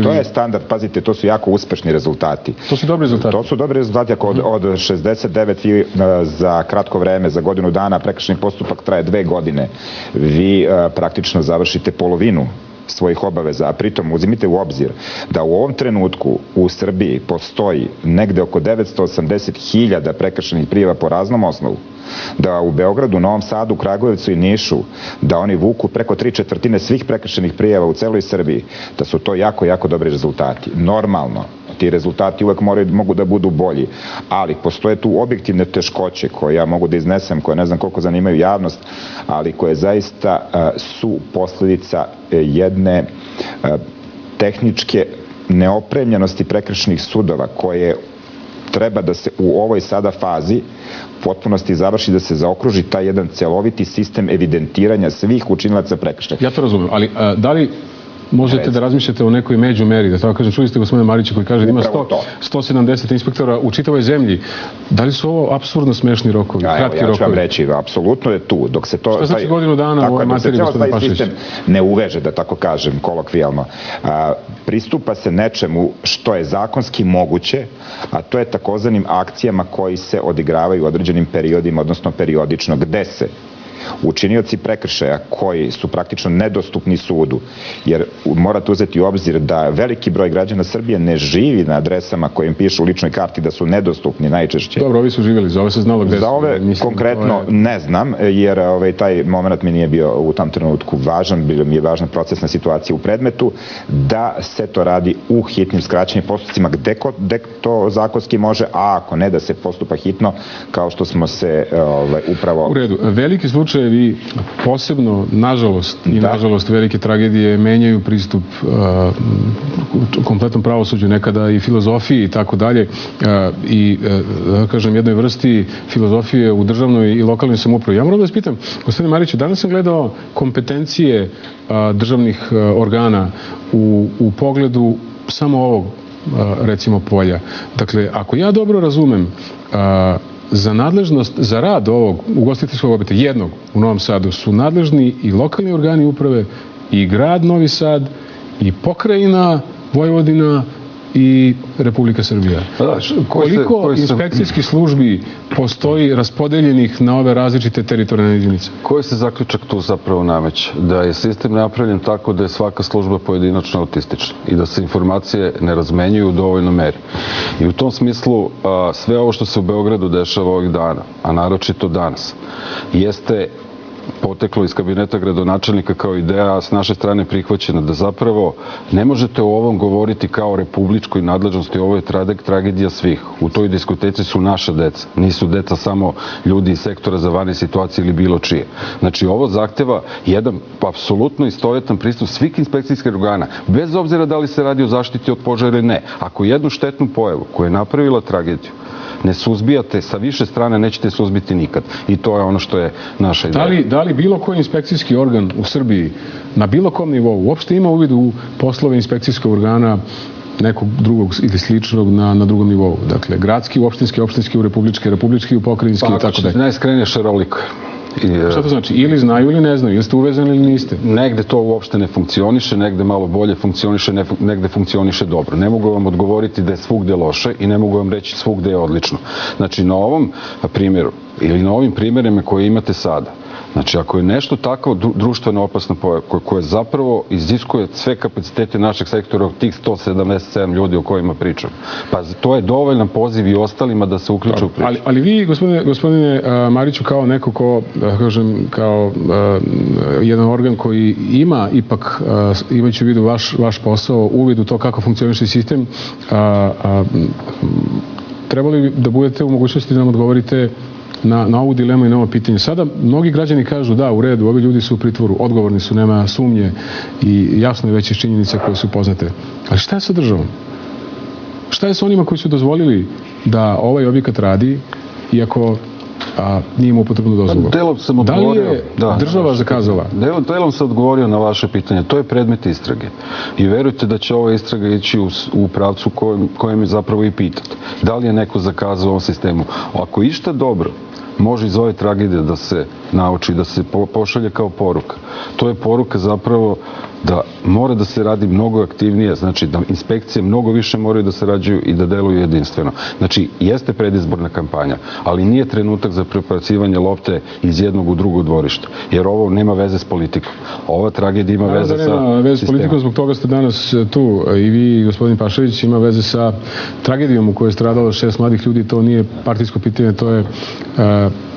To je standard, pazite, to su jako uspešni rezultati. To su dobri rezultati? To su dobri rezultati, ako od 69 vi za kratko vreme, za godinu dana, prekršajni postupak traje 2 godine, vi praktično završite polovinu svojih obaveza, a pritom uzimite u obzir da u ovom trenutku u Srbiji postoji negde oko 980.000 prekršajnih prijava po raznom osnovu, da u Beogradu, Novom Sadu, Kragujevcu i Nišu, da oni vuku preko 3/4 svih prekršajnih prijava u celoj Srbiji, da su to jako, jako dobri rezultati. Normalno, ti rezultati uvek mogu da budu bolji, ali postoje tu objektivne teškoće koje ja mogu da iznesem, koje ne znam koliko zanimaju javnost, ali koje zaista su posledica jedne tehničke neopremljenosti prekršajnih sudova koje treba da se u ovoj sada fazi potpunosti završi, da se zaokruži taj jedan celoviti sistem evidentiranja svih učinilaca prekršaja. Ja to razumem, ali da li možete da razmišljate o nekoj međumeri, da tako kažem, čuli ste gospodina Marića koji kaže da ima 170 inspektora u čitavoj zemlji. Da li su ovo apsurdno smešni rokovi, kratki rokovi? Ja ću vam reći, apsolutno je tu. Šta znači godinu dana u ovoj materiji, gospodin Pašalić? Dok se taj sistem ne uveže, da tako kažem, kolokvijalno, pristupa se nečemu što je zakonski moguće, a to je takozvanim akcijama koji se odigravaju u određenim periodima, odnosno periodično, gde se učinioci prekršaja koji su praktično nedostupni sudu, jer morate uzeti u obzir da veliki broj građana Srbije ne živi na adresama koje im pišu u ličnoj karti, da su nedostupni najčešće. Dobro, ovi su živjeli, za ove se znalo gde su. Za ove konkretno ne znam, jer taj moment mi nije bio u tom trenutku važan, bilo mi je važna procesna situacija u predmetu, da se to radi u hitnim skraćenim postupcima gde to zakonski može, a ako ne da se postupa hitno, kao što smo se upravo... U redu, veliki slučajevi, posebno, nažalost, i nažalost velike tragedije menjaju pristup kompletnom pravosuđu, nekada i filozofiji i tako dalje, i, da kažem, jednoj vrsti filozofije u državnoj i lokalnoj samoupravi. Ja moram da vas pitam, gospodine Mariću, danas sam gledao kompetencije državnih organa u pogledu samo ovog, recimo, polja. Dakle, ako ja dobro razumem, za nadležnost, za rad ovog ugostiteljskog objekta, jednog u Novom Sadu, su nadležni i lokalni organi uprave, i grad Novi Sad, i pokrajina Vojvodina, i Republika Srbija. Koliko inspekcijskih službi postoji raspodeljenih na ove različite teritorijalne jedinice? Koji se zaključak tu zapravo nameće? Da je sistem napravljen tako da je svaka služba pojedinačno autistična i da se informacije ne razmenjuju u dovoljnoj meri. I u tom smislu sve ovo što se u Beogradu dešava ovih dana, a naročito danas, jeste poteklo iz kabineta gradonačelnika kao ideja, a s naše strane prihvaćena, da zapravo ne možete o ovom govoriti kao o republičkoj nadležnosti, ovo je tragedija svih. U toj diskoteci su naša deca, nisu deca samo ljudi iz sektora za vanredne situacije ili bilo čije. Znači, ovo zahteva jedan apsolutno istovetan pristup svih inspekcijskih organa, bez obzira da li se radi o zaštiti od požara ili ne. Ako jednu štetnu pojavu koja je napravila tragediju ne suzbijate sa više strane, nećete suzbiti nikad. I to je ono što je naša ideja. Da li bilo koji inspekcijski organ u Srbiji na bilo kom nivou uopšte ima uvid u poslove inspekcijskog organa nekog drugog ili sličnog na drugom nivou? Dakle, gradski, opštinski, republički, pokrajinski i tako dalje. Najskrenije šaroliko. Šta to znači? Ili znaju ili ne znaju? Ili ste uvezani ili niste? Negde to uopšte ne funkcioniše, negde malo bolje funkcioniše, negde funkcioniše dobro. Ne mogu vam odgovoriti da je svugde loše i ne mogu vam reći svugde je odlično. Znači, na ovom primjeru ili na ovim primjerima koje imate sada, znači, ako je nešto tako društveno opasno pojava, koje zapravo iziskuje sve kapacitete našeg sektora od tih 177 ljudi o kojima pričam, pa to je dovoljan poziv i ostalima da se uključu u priču. Ali vi, gospodine Mariću, kao neko ko, kažem, kao jedan organ koji ima ipak, imajući u vidu vaš posao, uvid u to kako funkcioniše sistem, trebali da budete u mogućnosti da nam odgovorite na ovu dilemu i na ovo pitanje. Sada mnogi građani kažu da, u redu, ovi ljudi su u pritvoru, odgovorni su, nema sumnje i jasno je već iz činjenica koje su poznate. Ali šta je sa državom? Šta je sa onima koji su dozvolili da ovaj objekat radi, iako nije imao potrebnu dozvolu? Da li je država zakazala? Delom sam odgovorio na vaše pitanje. To je predmet istrage. I verujte da će ova istraga ići u pravcu kojem je zapravo i pitate. Da li je neko zakazao u ovom sistemu? Ako išta dobro može iz ove tragedije da se nauči, da se pošalje kao poruka. To je poruka zapravo da mora da se radi mnogo aktivnije, znači da inspekcije mnogo više moraju da sarađuju i da deluju jedinstveno. Znači, jeste predizborna kampanja, ali nije trenutak za prebacivanje lopte iz jednog u drugo dvorište, jer ovo nema veze s politikom. Ova tragedija ima veze sa sistemom. Nema veze s politikom, zbog toga ste danas tu i vi i gospodin Pašalić, ima veze sa tragedijom u kojoj je stradalo 6 mladih ljudi. To nije partijsko pitanje, to je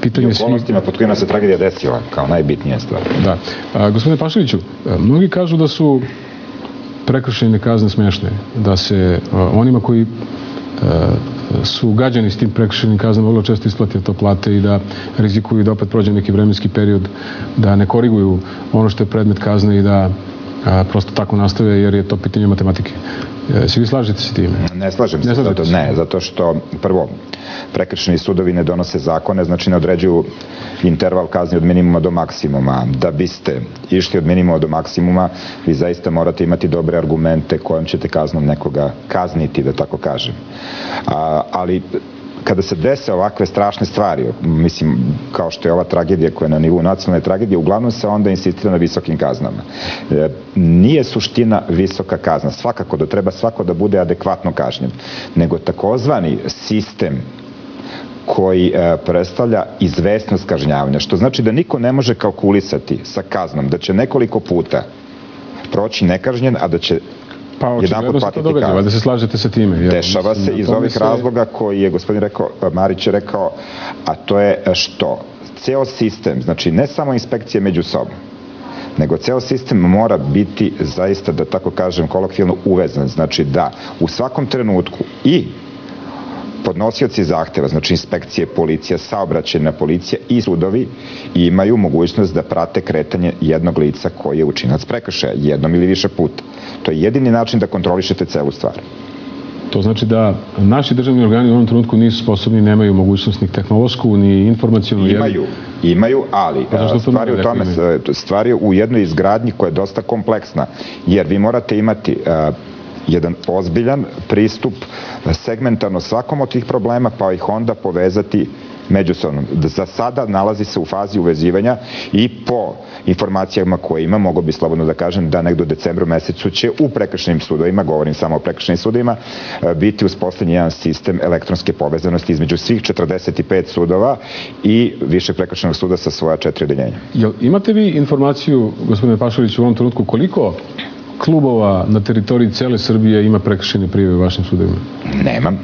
pitanje svih... I okolnostima pod kojima se tragedija desila, kao najbitnija stvar. Da. Gospodine Pašaliću, mnogi kažu da su prekršajne kazne smešne, da se onima koji su gađani s tim prekršajnim kaznama vrlo često isplati to plate i da rizikuju da opet prođe neki vremenski period, da ne koriguju ono što je predmet kazne i da prosto tako nastave, jer je to pitanje matematike. Se vi slažete se tim? Ne slažem se. Zato što prvo, prekršajni sudovi ne donose zakone, znači ne određuju interval kazni od minimuma do maksimuma. Da biste išli od minimuma do maksimuma, vi zaista morate imati dobre argumente kojom ćete kaznom nekoga kazniti, da tako kažem. Ali kada se dese ovakve strašne stvari, mislim, kao što je ova tragedija koja je na nivou nacionalne tragedije, uglavnom se onda insistira na visokim kaznama. Nije suština visoka kazna. Svakako da treba svako da bude adekvatno kažnjen, nego takozvani sistem koji predstavlja izvesnost kažnjavanja, što znači da niko ne može kalkulisati sa kaznom, da će nekoliko puta proći nekažnjen, a da će očigledno se to događa, valjda se slažete sa time. Dešava se iz ovih razloga koji je gospodin Marić je rekao, a to je što ceo sistem, znači ne samo inspekcije među sobom, nego ceo sistem mora biti zaista, da tako kažem, kolokvijalno uvezan. Znači da u svakom trenutku i podnosioci zahteva, znači inspekcije, policija, saobraćajna policija i sudovi imaju mogućnost da prate kretanje jednog lica koji je učinilac prekršaja jednom ili više puta. To je jedini način da kontrolišete celu stvar. To znači da naši državni organi u ovom trenutku nisu sposobni, nemaju mogućnost ni tehnološku, ni informacijonu. Imaju, ali stvar je u jednoj izgradnji koja je dosta kompleksna, jer vi morate imati jedan ozbiljan pristup segmentarno svakom od tih problema, pa ih onda povezati međusobno. Za sada nalazi se u fazi uvezivanja i po informacijama koje ima, mogu bi slobodno da kažem da negdje u decembru mesecu će u prekršajnim sudovima, govorim samo o prekršajnim sudovima, biti uspostavljen jedan sistem elektronske povezanosti između svih 45 sudova i Višeg prekršajnog suda sa svoja 4 odeljenja. Imate vi informaciju, gospodine Pašalić, u ovom trenutku koliko klubova na teritoriji cele Srbije ima prekršajne prijave u vašim sudovima? Nemam.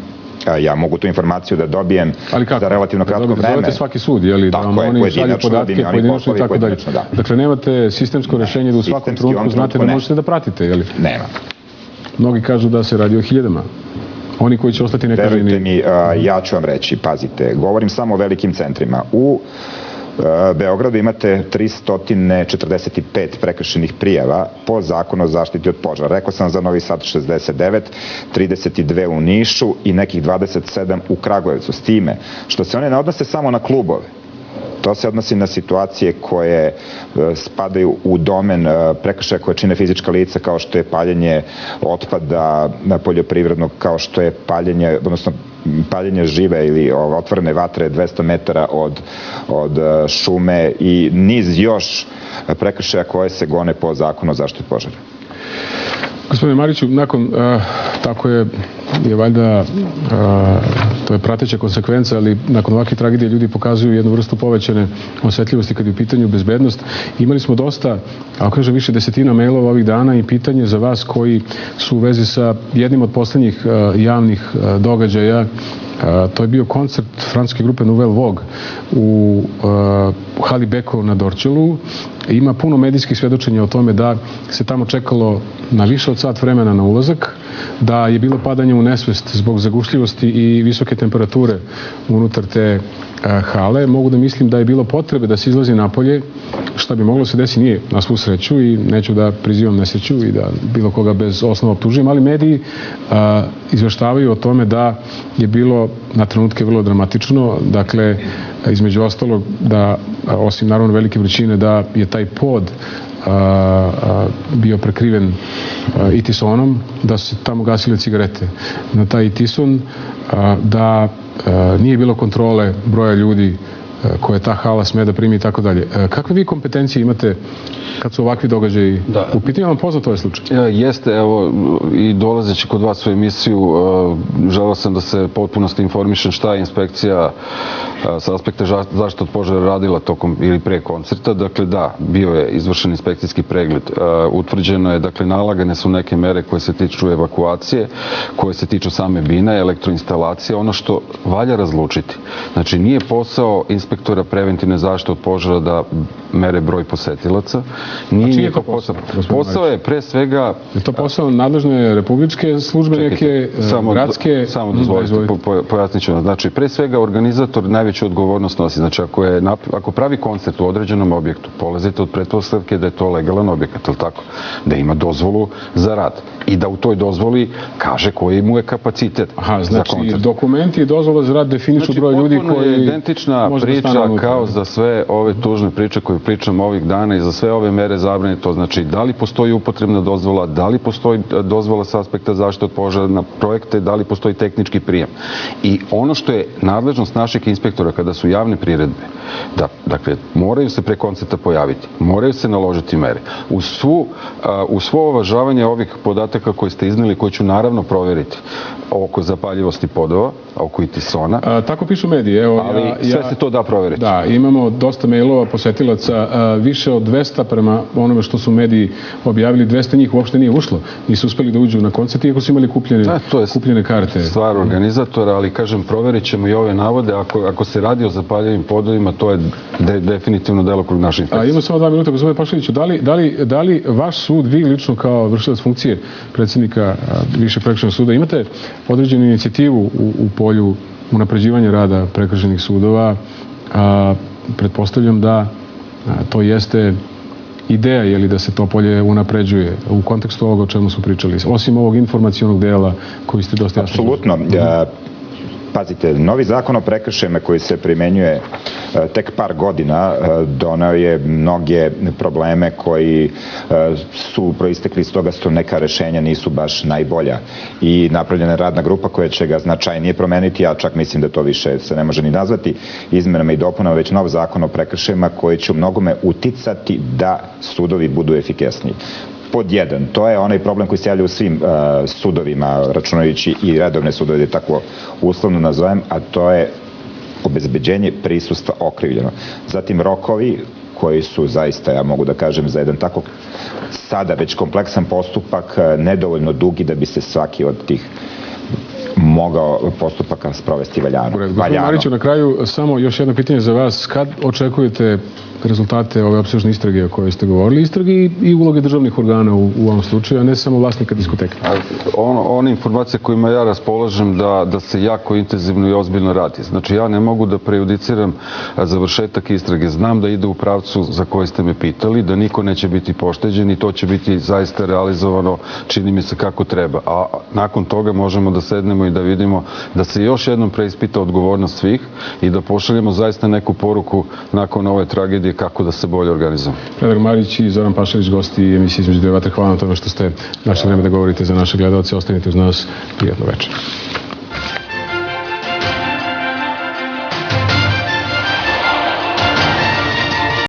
Ja mogu tu informaciju da dobijem za relativno kratko vreme. Zovete svaki sud, je li? Da vam oni šalju podatke pojedinačno i tako dalje. Dakle, nemate sistemsko rešenje da u svakom trenutku znate da možete da pratite, je li? Nema. Mnogi kažu da se radi o hiljadama. Oni koji će ostati nekažnjeni. Verujte mi, ja ću vam reći, pazite, govorim samo o velikim centrima. U Beogradu imate 345 prekršajnih prijava po zakonu o zaštiti od požara. Rekao sam za Novi Sad 69, 32 u Nišu i nekih 27 u Kragujevcu. S time što se one ne odnose samo na klubove. To se odnosi na situacije koje spadaju u domen prekršaja koje čine fizička lica, kao što je paljenje otpada poljoprivrednog, kao što je paljenje žive ili otvorene vatre 200 metara od šume i niz još prekršaja koje se gone po zakonu o zaštiti požara. Gospodine Mariću, nakon, tako je valjda, to je prateća konsekvenca, ali nakon ovakve tragedije ljudi pokazuju jednu vrstu povećane osjetljivosti kad je u pitanju bezbednost. Imali smo dosta, ako kažem, više desetina mailova ovih dana i pitanje za vas koji su u vezi sa jednim od poslednjih javnih događaja. To je bio koncert francuske grupe Nouvelle Vogue u hali Beko na Dorćolu. Ima puno medijskih svedočenja o tome da se tamo čekalo na više od sat vremena na ulazak, da je bilo padanje u nesvest zbog zagušljivosti i visoke temperature unutar te hale. Mogu da mislim da je bilo potrebe da se izlazi napolje, šta bi moglo se desiti, nije na svu sreću i neću da prizivam nesreću i da bilo koga bez osnova optužujem, ali mediji izveštavaju o tome da je bilo na trenutke vrlo dramatično, dakle, između ostalog da, osim naravno velike vrućine, da je taj pod bio prekriven itisonom, da su se tamo gasile cigarete na taj itison, da nije bilo kontrole broja ljudi koje ta hala sme da primi i tako dalje. Kakve vi kompetencije imate kad su ovakvi događaji u pitanju? Vam poznato ovaj slučaj? Jeste, evo, i dolazeći kod vas u emisiju, želeo sam da se potpunosti informišem šta je inspekcija sa aspekta zaštite od požara radila tokom ili pre koncerta. Dakle, da, bio je izvršen inspekcijski pregled. Utvrđeno je, dakle, nalagane su neke mere koje se tiču evakuacije, koje se tiču same bine, elektroinstalacije. Ono što valja razlučiti, znači nije posao inspektora preventivne zaštite od požara da mere broj posetilaca. Nije njihov posao? Posao je pre svega... Je to posao nadležne republičke službe, neke gradske? Samo dozvolite, pojasnit ću vam. Znači, pre svega organizator najveću odgovornost nosi. Znači, ako pravi koncert u određenom objektu, polazite od pretpostavke da je to legalan objekat, ili tako? Da ima dozvolu za rad i da u toj dozvoli kaže koji mu je kapacitet za koncert. Znači, dokumenti i dozvola za rad definišu broj ljudi koji... Potpuno je identična priča kao za sve ove tužne priče koje pričam ovih dana i za sve ove mere zabrane. To znači da li postoji upotrebna dozvola, da li postoji dozvola sa aspekta zaštite od požara na projekte, da li postoji tehnički prijem. I ono što je nadležnost naših inspektora kada su javne priredbe, dakle, moraju se pre koncerta pojaviti, moraju se naložiti mere. U svo uvažavanje ovih podataka koje ste izneli, koje ću naravno proveriti oko zapaljivosti podova, oko itisona. Tako pišu mediji. Ali sve se to da proveriti. Da, imamo dosta mailova posetilaca, više od 200 prema onome što su mediji objavili, 200 njih uopšte nije ušlo. Nisu uspeli da uđu na koncert, iako su imali kupljene karte. To je stvar organizatora, ali kažem, proverit ćemo i ove navode. Ako se radi o zapaljivim podovima, to je definitivno delokrug naše inspekcije. Imamo samo 2 minuta, gospodine Pašaliću. Da li vaš sud, vi lično kao vršilac funkcije predsjednika Višeg prekršajnog suda, imate određenu inicijativu u polju unapređivanja rada prekršajnih sudova? Pretpostavljam da to jeste ideja, je li da se to polje unapređuje u kontekstu ovoga o čemu smo pričali, osim ovog informacionog dela koji ste dosta jasno... Apsolutno. Pazite, novi zakon o prekršajima koji se primenjuje tek par godina doneo je mnoge probleme koji su proistekli iz toga što neka rešenja nisu baš najbolja. I napravljena je radna grupa koja će ga značajnije promeniti, ja čak mislim da to više se ne može ni nazvati izmenama i dopunama, već nov zakon o prekršajima koji će u mnogome uticati da sudovi budu efikasniji. Pod jedan, to je onaj problem koji se javlja u svim sudovima, računajući i redovne sudove, da tako uslovno nazovem, a to je obezbeđenje prisustva okrivljenog. Zatim rokovi koji su zaista, ja mogu da kažem, za jedan tako sada već kompleksan postupak nedovoljno dugi da bi se svaki od tih mogao postupaka sprovesti valjano. Gospodin Mariću, na kraju samo još jedno pitanje za vas. Kad očekujete rezultate ove opsežne istrage o kojoj ste govorili, istrage i uloge državnih organa u ovom slučaju, a ne samo vlasnika diskoteke? One informacije kojima ja raspolažem da se jako intenzivno i ozbiljno radi. Znači, ja ne mogu da prejudiciram završetak istrage. Znam da ide u pravcu za koji ste me pitali, da niko neće biti pošteđen i to će biti zaista realizovano, čini mi se, kako treba. A nakon toga možemo da sednemo i da vidimo da se još jednom preispita odgovornost svih i da pošaljemo zaista neku poruku nakon ove tragedije kako da se bolje organizujemo. Predrag Marić i Zoran Pašalić, gosti emisije Između dve vatre. Hvala na tome što ste našli vreme da govorite za naše gledalce. Ostanite uz nas. Prijatno večer.